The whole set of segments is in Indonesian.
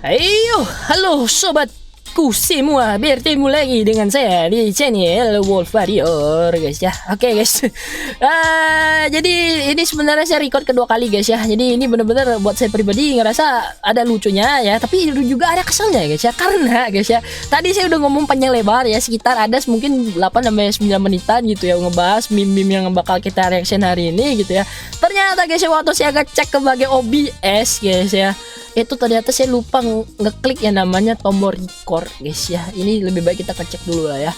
Ayo, halo sobatku semua, bertemu lagi dengan saya di channel Wolf Warrior guys ya. Oke guys, jadi ini sebenarnya saya record kedua kali guys ya. Jadi ini bener-bener buat saya pribadi ngerasa ada lucunya ya, tapi juga ada keselnya guys ya. Karena guys ya, tadi saya udah ngomong panjang lebar ya, sekitar ada mungkin 8-9 menitan gitu ya, ngebahas meme-meme yang bakal kita reaction hari ini gitu ya. Ternyata guys ya, waktu saya cek ke bagian OBS guys ya, itu ternyata saya lupa ngeklik yang namanya tombol record guys ya. Ini lebih baik kita cek dulu lah ya.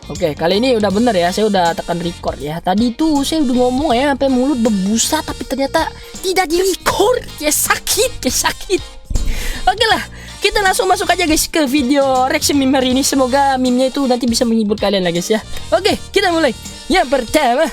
Oke, kali ini udah bener ya, saya udah tekan record ya. Tadi tuh saya udah ngomong ya sampai mulut berbusa, tapi ternyata tidak di record ya, sakit ya, sakit. Oke lah, kita langsung masuk aja guys ke video reaction meme hari ini. Semoga meme-nya itu nanti bisa menghibur kalian lah guys ya. Oke, kita mulai. Yang pertama,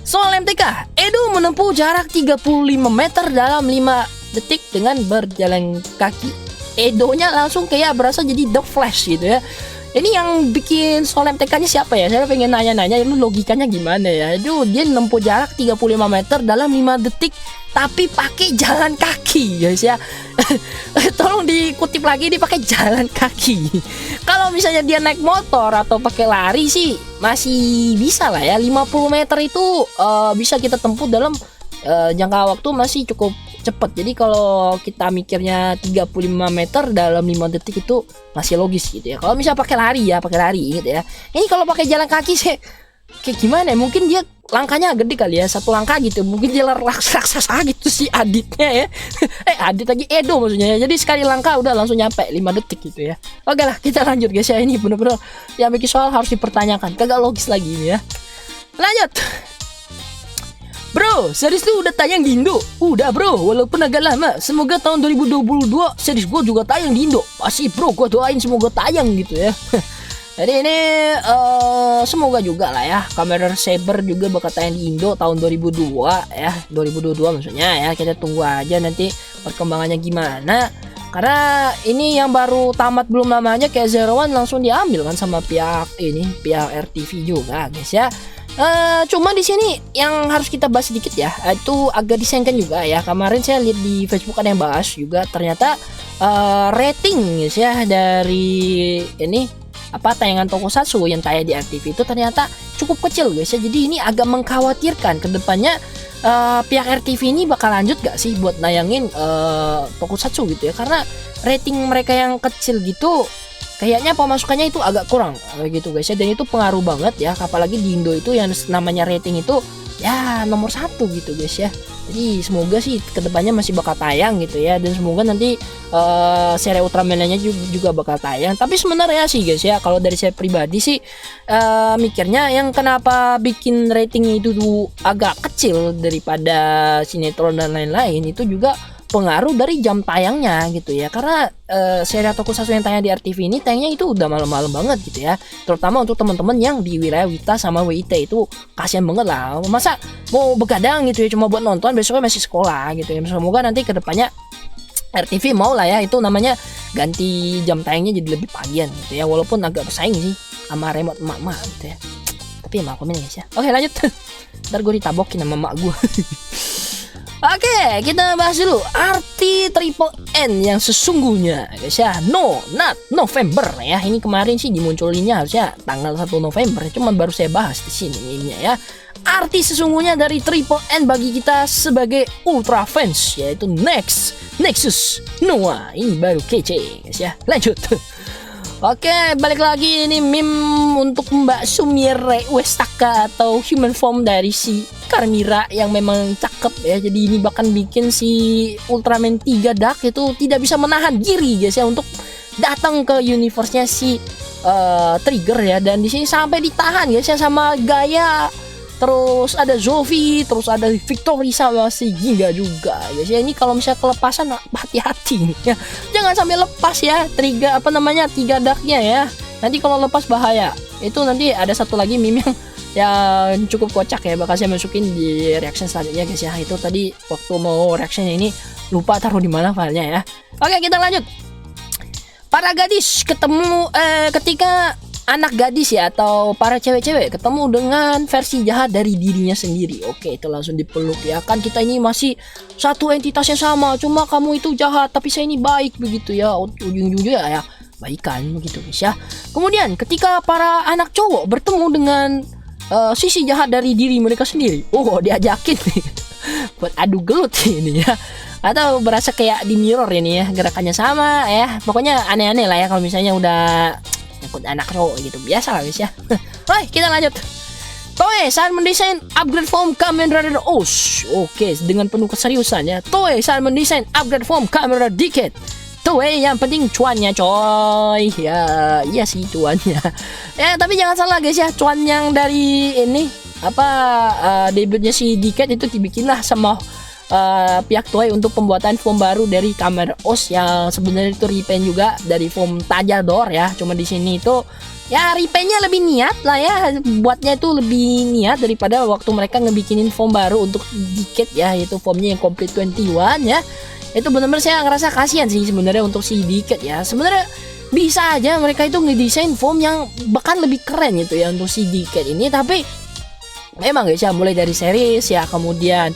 soal MTK, Edo menempuh jarak 35 meter dalam 5 detik dengan berjalan kaki. Edonya langsung kayak berasa jadi The Flash gitu ya. Ini yang bikin soal MTK-nya siapa ya? Saya pengen nanya-nanya itu logikanya gimana ya. Aduh, dia menempuh jarak 35 meter dalam 5 detik tapi pakai jalan kaki guys ya. Tolong dikutip lagi, dia pakai jalan kaki. Kalau misalnya dia naik motor atau pakai lari sih masih bisa lah ya. 50 meter itu bisa kita tempuh dalam jangka waktu masih cukup cepat. Jadi kalau kita mikirnya 35 meter dalam 5 detik itu masih logis gitu ya. Kalau misalnya pakai lari ya, pakai lari gitu ya. Ini kalau pakai jalan kaki sih kayak gimana ya? Mungkin dia langkahnya gede kali ya, satu langkah gitu. Mungkin dia raksasa gitu sih Aditnya ya. Adit lagi Edo maksudnya ya. Jadi sekali langkah udah langsung nyampe 5 detik gitu ya. Oke lah, kita lanjut guys ya. Ini bener-bener yang bikin soal harus dipertanyakan, kagak logis lagi ini ya. Lanjut. Bro, series lu udah tayang di Indo? Udah bro, walaupun agak lama. Semoga tahun 2022 series gue juga tayang di Indo. Pasti bro, gue doain semoga tayang gitu ya. Jadi ini semoga juga lah ya, Kamen Saber juga bakal tayang di Indo tahun 2002 ya. 2022 maksudnya ya. Kita tunggu aja nanti perkembangannya gimana. Karena ini yang baru tamat belum lamanya kayak Zero One langsung diambil kan sama pihak RTV juga guys ya. Cuma di sini yang harus kita bahas sedikit ya, itu agak disayangkan juga ya. Kemarin saya lihat di Facebook ada yang bahas juga, ternyata rating guys ya dari ini tayangan Tokusatsu yang tayang di RTV itu ternyata cukup kecil guys ya. Jadi ini agak mengkhawatirkan kedepannya pihak RTV ini bakal lanjut gak sih buat nayangin Tokusatsu gitu ya, karena rating mereka yang kecil gitu kayaknya pemasukannya itu agak kurang gitu guys ya. Dan itu pengaruh banget ya, apalagi di Indo itu yang namanya rating itu ya nomor 1 gitu guys ya. Jadi semoga sih kedepannya masih bakal tayang gitu ya, dan semoga nanti seri Ultraman-nya juga bakal tayang. Tapi sebenarnya sih guys ya, kalau dari saya pribadi sih mikirnya yang kenapa bikin ratingnya itu tuh agak kecil daripada sinetron dan lain-lain itu juga pengaruh dari jam tayangnya gitu ya. Karena serial Tokusatsu yang tayang di RTV ini tayangnya itu udah malam-malam banget gitu ya. Terutama untuk teman-teman yang di wilayah Wita sama WIT itu kasihan banget lah. Masa mau begadang gitu ya cuma buat nonton, besoknya masih sekolah gitu ya. Semoga nanti kedepannya RTV mau lah ya, itu namanya ganti jam tayangnya jadi lebih pagian gitu ya. Walaupun agak bersaing sih sama remote emak-emak gitu ya. Tapi ya maklum guys ya. Oke lanjut. Ntar gue ditabokin sama emak gue. Oke, kita bahas dulu arti triple N yang sesungguhnya guys ya. No, not November ya. Ini kemarin sih dimunculinnya harusnya tanggal 1 November. Cuman baru saya bahas di sini ini ya. Arti sesungguhnya dari triple N bagi kita sebagai ultra fans yaitu Nexus Noah. Ini baru kece guys ya. Lanjut. Oke, balik lagi ini meme untuk Mbak Sumire Westaka atau human form dari si Carmira yang memang cakep ya. Jadi ini bahkan bikin si Ultraman 3 Dark itu tidak bisa menahan diri guys ya untuk datang ke universe-nya si Trigger ya. Dan di sini sampai ditahan guys ya sama Gaia. Terus ada Zofi, terus ada Victory sama si Giga juga guys ya. Ini kalau misalnya kelepasan hati-hati ya. Jangan sampai lepas ya Trigger 3 Dark-nya ya. Nanti kalau lepas bahaya. Itu nanti ada satu lagi meme yang cukup kocak ya, bakal saya masukin di reaction selanjutnya guys ya. Itu tadi waktu mau reaction ini lupa taruh di mana filenya ya. Oke, kita lanjut. Para gadis ketemu ketika anak gadis ya atau para cewek-cewek ketemu dengan versi jahat dari dirinya sendiri. Oke, itu langsung dipeluk ya. Kan kita ini masih satu entitas yang sama, cuma kamu itu jahat tapi saya ini baik begitu ya. Ujung-ujungnya ya baikan begitu guys ya. Kemudian ketika para anak cowok bertemu dengan sisi jahat dari diri mereka sendiri, diajakin nih buat adu gelut ini ya. Atau berasa kayak di mirror ini ya, gerakannya sama ya. Pokoknya aneh-aneh lah ya kalau misalnya udah ikut anak cowok gitu, biasa lah guys ya. Oke, kita lanjut. Toei saat mendesain upgrade form Kamen Rider OS. Oke, dengan penuh keseriusan ya. Toei saat mendesain upgrade form Kamen Rider Decade. Toei yang penting cuannya coy. Ya, iya sih cuannya. Ya, tapi jangan salah guys ya, cuan yang dari ini debutnya si Decade itu dibikinlah sama pihak Toei untuk pembuatan form baru dari Kamen OS yang sebenarnya itu repaint juga dari form Tajador ya. Cuma di sini itu ya repaintnya lebih niat lah ya, buatnya itu lebih niat daripada waktu mereka ngebikinin form baru untuk Decade ya, yaitu formnya yang Complete 21 ya. Itu benar-benar saya ngerasa kasihan sih sebenarnya untuk si Decade ya. Sebenarnya bisa aja mereka itu ngedesain form yang bahkan lebih keren gitu ya untuk si Decade ini, tapi memang guys ya, mulai dari series ya, kemudian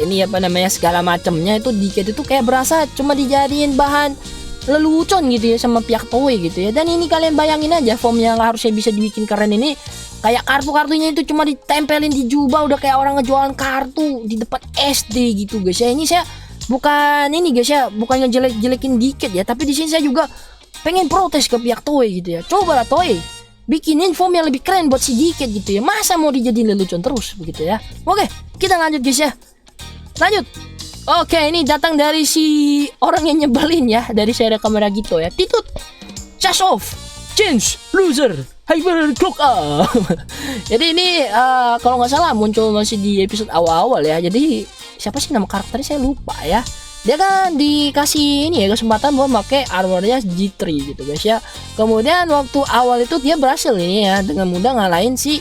ini segala macamnya itu Decade itu kayak berasa cuma dijadiin bahan lelucon gitu ya sama pihak Toei gitu ya. Dan ini kalian bayangin aja form yang harusnya bisa dibikin keren ini, kayak kartu-kartunya itu cuma ditempelin di jubah udah kayak orang ngejualan kartu di depan SD gitu guys ya. Ini saya bukan ngejelek-jelekin Decade ya, tapi di sini saya juga pengen protes ke pihak Toei gitu ya. Cobalah Toei bikinin form yang lebih keren buat si Decade gitu ya. Masa mau dijadiin lelucon terus begitu ya. Oke, kita lanjut guys ya. Lanjut. Oke, ini datang dari si orang yang nyebelin ya, dari seri kamera gitu ya. Titut, Chash Off, Change, Loser, Hyper Clock Up. Jadi ini kalau nggak salah muncul masih di episode awal-awal ya. Jadi siapa sih nama karakternya saya lupa ya. Dia kan dikasih ini ya kesempatan buat pakai armornya G3 gitu guys ya. Kemudian waktu awal itu dia berhasil ini ya dengan mudah ngalahin si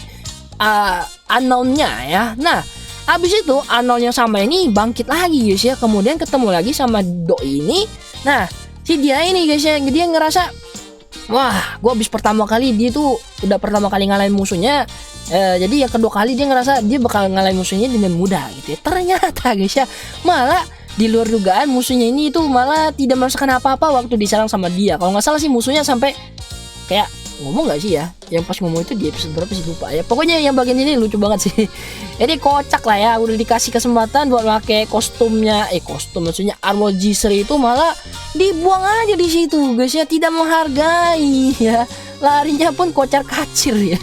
unknown-nya ya. Nah, habis itu unknown yang sama ini bangkit lagi guys ya. Kemudian ketemu lagi sama Doi ini. Nah, si dia ini guys ya, dia ngerasa wah, gua habis pertama kali dia tuh udah pertama kali ngalahin musuhnya. Jadi yang kedua kali dia ngerasa dia bakal ngalahin musuhnya dengan mudah gitu ya. Ternyata guys ya, malah di luar dugaan musuhnya ini itu malah tidak merasakan apa-apa waktu diserang sama dia. Kalau nggak salah sih musuhnya sampai kayak ngomong nggak sih ya, yang pas ngomong itu di episode berapa sih lupa ya. Pokoknya yang bagian ini lucu banget sih. Jadi kocak lah ya, udah dikasih kesempatan buat pakai kostumnya, maksudnya armor G3 itu malah dibuang aja di situ guys ya, tidak menghargai ya. Larinya pun kocar kacir ya.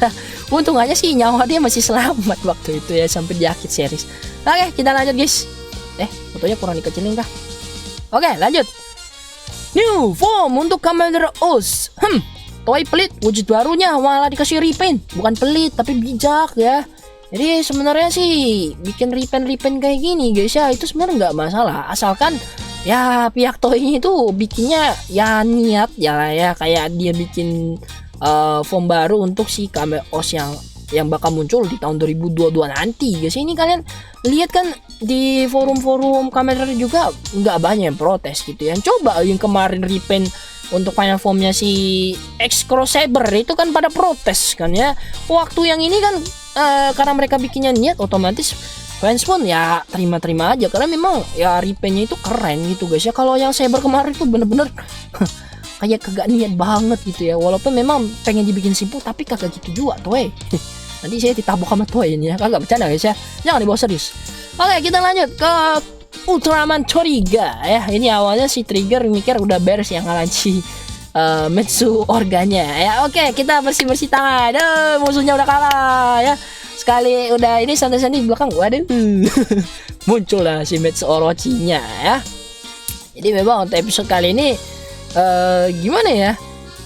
Untung aja sih nyawa dia masih selamat waktu itu ya sampai di akhir series. Oke, kita lanjut guys. Fotonya kurang dikecilin kah? Oke, lanjut. New form untuk Kamen Rider OS. Toei pelit, wujud barunya malah dikasih repaint. Bukan pelit, tapi bijak ya. Jadi sebenarnya sih bikin repaint kayak gini guys ya, itu sebenarnya nggak masalah. Asalkan ya pihak Toei itu bikinnya ya niat ya lah ya. Kayak dia bikin form baru untuk si Kamen OS yang bakal muncul di tahun 2022 nanti guys. Ini kalian lihat kan di forum-forum kamera juga nggak banyak yang protes gitu ya. Coba yang kemarin repaint untuk final formnya si X Cross Saber itu kan pada protes kan ya. Waktu yang ini kan karena mereka bikinnya niat, otomatis fans pun ya terima-terima aja karena memang ya repaintnya itu keren gitu guys ya. Kalau yang Saber kemarin itu bener-bener kayak kagak niat banget gitu ya. Walaupun memang pengen dibikin simpel tapi kagak gitu juga tuh. Nanti saya ditabok sama Toei ini ya, kagak bercanda guys ya, jangan dibawa serius. Oke, kita lanjut ke Ultraman Trigger ya. Ini awalnya si Trigger mikir udah beres yang ngalahin si Metsu Organya ya. Oke, kita bersih-bersih tangan. Musuhnya udah kalah ya. Sekali udah ini santai-santai di belakang, waduh. Muncul lah si Metsu Orochinya ya. Jadi memang untuk episode kali ini gimana ya?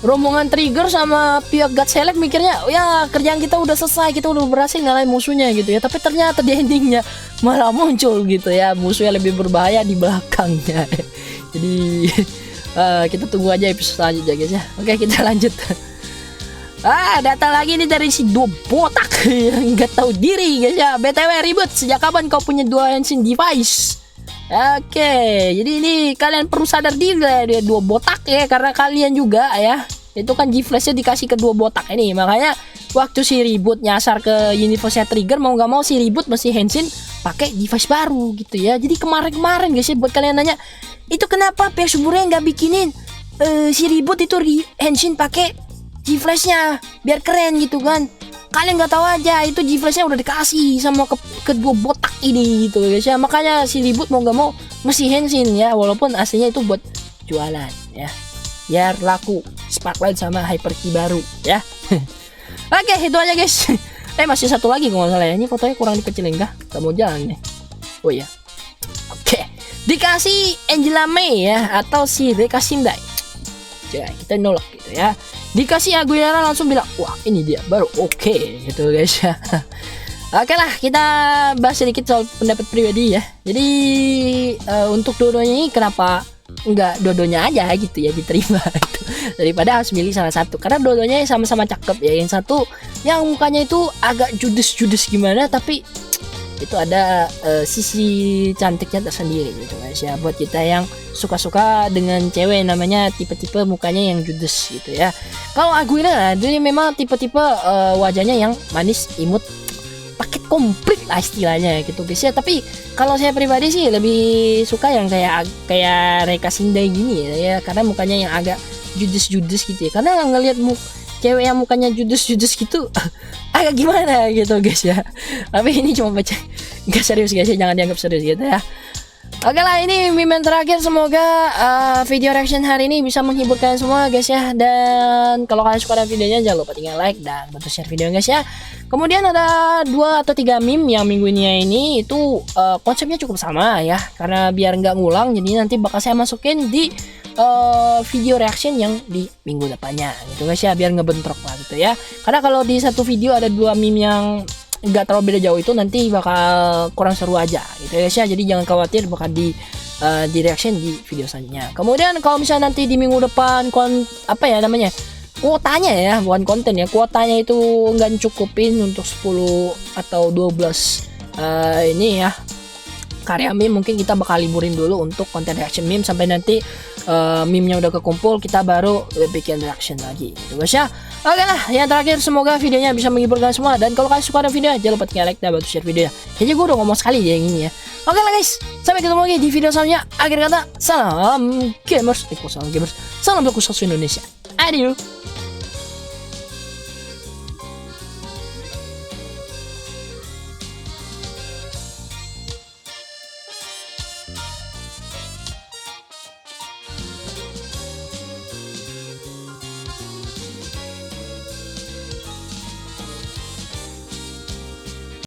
Rombongan Trigger sama pihak God Select mikirnya ya kerjaan kita udah selesai, kita udah berhasil ngalahin musuhnya gitu ya. Tapi ternyata di endingnya malah muncul gitu ya musuh yang lebih berbahaya di belakangnya. Jadi kita tunggu aja episode selanjutnya guys ya. Oke, kita lanjut. Datang lagi nih dari si dua botak yang nggak tahu diri guys ya. BTW ribut, sejak kapan kau punya dua henshin device? Oke, jadi ini kalian perlu sadar diri ya, dia dua botak ya, karena kalian juga ya itu kan G-Flashnya dikasih ke 2 botak ini. Makanya waktu si Ribut nyasar ke universe Trigger, mau nggak mau si Ribut mesti Henshin pakai G-Flash baru gitu ya. Jadi kemarin guys ya, buat kalian nanya itu kenapa pihak Suburaya nggak bikinin si Ribut itu Henshin pakai G-Flashnya biar keren gitu kan. Kalian nggak tahu aja itu G-Flashnya udah dikasih sama kedua botak ini gitu guys ya. Makanya si Ribut mau nggak mau mesti Henshin ya, walaupun aslinya itu buat jualan ya, biar laku Sparklight sama Hyper Key baru ya. Oke, itu aja guys. Masih satu lagi kalau nggak salah ya. Ini fotonya kurang dikecilin kah? Gak mau jalan nih. Oh iya. Oke, dikasih Angela May ya, atau si Reka Shindai. Coba kita nolak gitu ya. Dikasih Aguilera langsung bilang, wah ini dia baru oke gitu guys ya. Oke lah, kita bahas sedikit soal pendapat pribadi ya. Jadi untuk dua-duanya ini kenapa nggak dua-duanya aja gitu ya diterima gitu, daripada harus milih salah satu, karena dua-duanya sama-sama cakep ya. Yang satu yang mukanya itu agak judes gimana, tapi itu ada sisi cantiknya tersendiri gitu guys ya, buat kita yang suka-suka dengan cewek namanya tipe-tipe mukanya yang judes gitu ya. Kalau Aguilera dia memang tipe-tipe wajahnya yang manis, imut, paket komplit lah istilahnya gitu guys ya. Tapi kalau saya pribadi sih lebih suka yang kayak Reka Shindai gini ya, karena mukanya yang agak judes gitu ya. Karena ngelihat cewek yang mukanya judes gitu agak gimana gitu guys ya. Tapi ini cuma baca, nggak serius guys ya, jangan dianggap serius gitu ya. Oke lah, ini meme terakhir. Semoga video reaction hari ini bisa menghibur kalian semua guys ya. Dan kalau kalian suka dengan videonya, jangan lupa tinggal like dan bantu share video guys ya. Kemudian ada 2 atau 3 meme yang minggu ini itu konsepnya cukup sama ya, karena biar nggak ngulang, jadi nanti bakal saya masukin di video reaction yang di minggu depannya gitu guys ya, biar ngebentrok lah gitu ya. Karena kalau di satu video ada 2 meme yang nggak terlalu beda jauh, itu nanti bakal kurang seru aja gitu guys ya. Jadi jangan khawatir, bakal di reaction di video selanjutnya. Kemudian kalau misalnya nanti di minggu depan kuotanya ya, bukan konten ya, kuotanya itu nggak cukupin untuk 10 atau 12 ini ya karya meme, mungkin kita bakal liburin dulu untuk konten reaction meme sampai nanti meme-nya udah kekumpul, kita baru bikin reaction lagi gitu guys ya. Oke lah, yang terakhir semoga videonya bisa menghibur kalian semua, dan kalau kalian suka dengan videonya jangan lupa tinggal like dan bantu share videonya. Kayaknya gue udah ngomong sekali ya yang ini ya. Oke lah guys, sampai ketemu lagi di video selanjutnya. Akhir kata, salam gamers, salam berkusah Indonesia. Adieu.